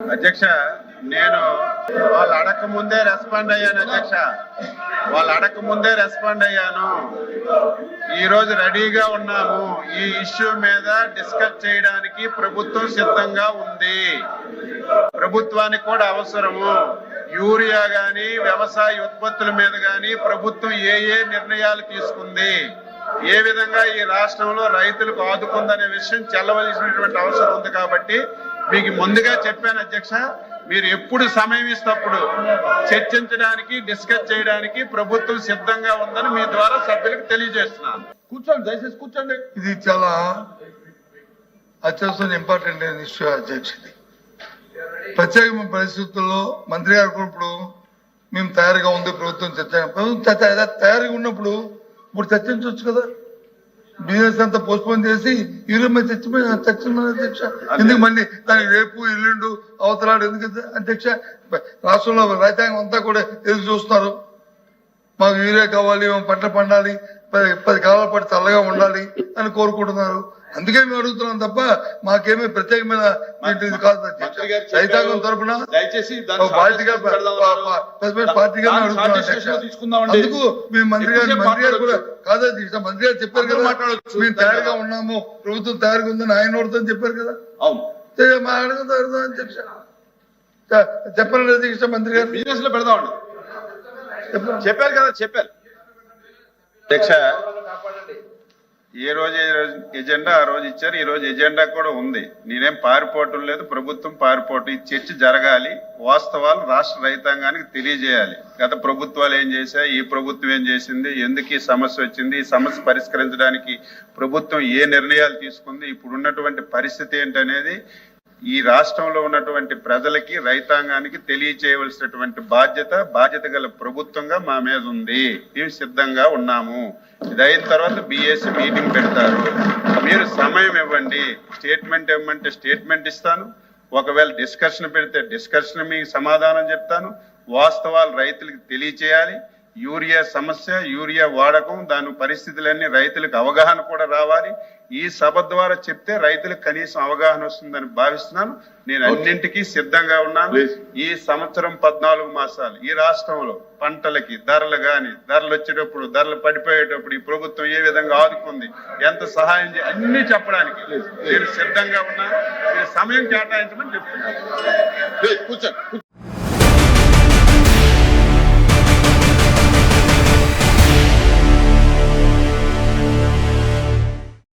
అధ్యక్ష, నేను వాళ్ళు అడగక ముందే రెస్పాండ్ అయ్యాను అధ్యక్ష. వాళ్ళు అడగక ముందే రెస్పాండ్ అయ్యాను. ఈ రోజు రెడీగా ఉన్నాము. ఈ ఇష్యూ మీద డిస్కస్ చేయడానికి ప్రభుత్వం సిద్ధంగా ఉంది. ప్రభుత్వానికి కూడా అవసరము. యూరియా గాని వ్యవసాయ ఉత్పత్తుల మీద గాని ప్రభుత్వం ఏ నిర్ణయాలు తీసుకుంది, ఏ విధంగా ఈ రాష్ట్రంలో రైతులకు ఆదుకుందనే విషయం చెల్లవలసినటువంటి అవసరం ఉంది. కాబట్టి మీకు ముందుగా చెప్పాను అధ్యక్ష, మీరు ఎప్పుడు సమయం ఇస్తప్పుడు చర్చించడానికి, డిస్కస్ చేయడానికి ప్రభుత్వం సిద్ధంగా ఉందని మీ ద్వారా సభ్యులకు తెలియజేస్తున్నాను. కూర్చోండి, దయచేసి కూర్చోండి. ఇది చాలా అత్యవసరం ఇంపార్టెంట్ అయిన ఇష్యూ అధ్యక్షుడి. ప్రత్యేక పరిస్థితుల్లో మంత్రి గారు కూడా ఇప్పుడు మేము తయారుగా ఉంది, ప్రభుత్వం తయారుగా ఉన్నప్పుడు ఇప్పుడు చర్చించవచ్చు కదా. బిజినెస్ అంతా పోస్ట్పోన్ చేసి యూరియా మీద చర్చించమని అధ్యక్ష. ఎందుకు మళ్ళీ దానికి రేపు ఎల్లుండు అవతలాడు ఎందుకు అధ్యక్ష? రాష్ట్రంలో రైతాంగం అంతా కూడా ఎదురు చూస్తున్నారు. మాకు యూరియా కావాలి, మేము పంట పండాలి, 10 కాలాల పాటు చల్లగా ఉండాలి అని కోరుకుంటున్నారు. అందుకే మేము అడుగుతున్నాం తప్ప మాకేమీ ప్రత్యేకమైన కాదు. రైతాంగం తరఫున పార్టీగా అడుగుతున్నాం. అందుకు మేము మంత్రి గారు కూడా కాదు అధ్యక్ష, మంత్రి గారు చెప్పారు కదా మేము తయారుగా ఉన్నాము, ప్రభుత్వం తయారుగా ఉందని ఆయన నోడుతుందని చెప్పారు కదా. మా అడుగుతారు అధ్యక్ష, చెప్పండి అధ్యక్ష. మంత్రి గారు బిజినెస్ లో పెడదామండి చెప్పారు కదా, చెప్పారు అధ్యక్ష. ఏ రోజు ఎజెండా ఆ రోజు ఇచ్చారు. ఈ రోజు ఎజెండా కూడా ఉంది. నేనేం పారిపోవటం లేదు, ప్రభుత్వం పారిపోవటం. ఈ చర్చ జరగాలి, వాస్తవాలు రాష్ట్ర రైతాంగానికి తెలియజేయాలి. గత ప్రభుత్వాలు ఏం చేశాయి, ఈ ప్రభుత్వం ఏం చేసింది, ఎందుకు ఈ సమస్య వచ్చింది, ఈ సమస్య పరిష్కరించడానికి ప్రభుత్వం ఏ నిర్ణయాలు తీసుకుంది, ఇప్పుడు ఉన్నటువంటి పరిస్థితి ఏంటనేది ఈ రాష్ట్రంలో ఉన్నటువంటి ప్రజలకి, రైతాంగానికి తెలియచేయవలసినటువంటి బాధ్యత గల ప్రభుత్వంగా మా మీద ఉంది. మేము సిద్ధంగా ఉన్నాము. ఇది అయిన తర్వాత బిఎస్సి మీటింగ్ పెడతారు. మీరు సమయం ఇవ్వండి. స్టేట్మెంట్ ఇవ్వమంటే స్టేట్మెంట్ ఇస్తాను. ఒకవేళ డిస్కషన్ పెడితే డిస్కషన్ మీకు సమాధానం చెప్తాను. వాస్తవాలు రైతులకు తెలియచేయాలి. యూరియా సమస్య, యూరియా వాడకం, దాని పరిస్థితులన్నీ రైతులకు అవగాహన కూడా రావాలి. ఈ సభ ద్వారా చెప్తే రైతులకు కనీసం అవగాహన వస్తుందని భావిస్తున్నాను. నేను అన్నింటికీ సిద్ధంగా ఉన్నాను. ఈ సంవత్సరం 14 మాసాలు ఈ రాష్ట్రంలో పంటలకి ధరలు వచ్చేటప్పుడు, ధరలు పడిపోయేటప్పుడు ఈ ప్రభుత్వం ఏ విధంగా ఆదుకుంది, ఎంత సహాయం అన్ని చెప్పడానికి నేను సిద్ధంగా ఉన్నాను. మీరు సమయం కేటాయించమని చెప్తున్నాను. కూర్చోండి.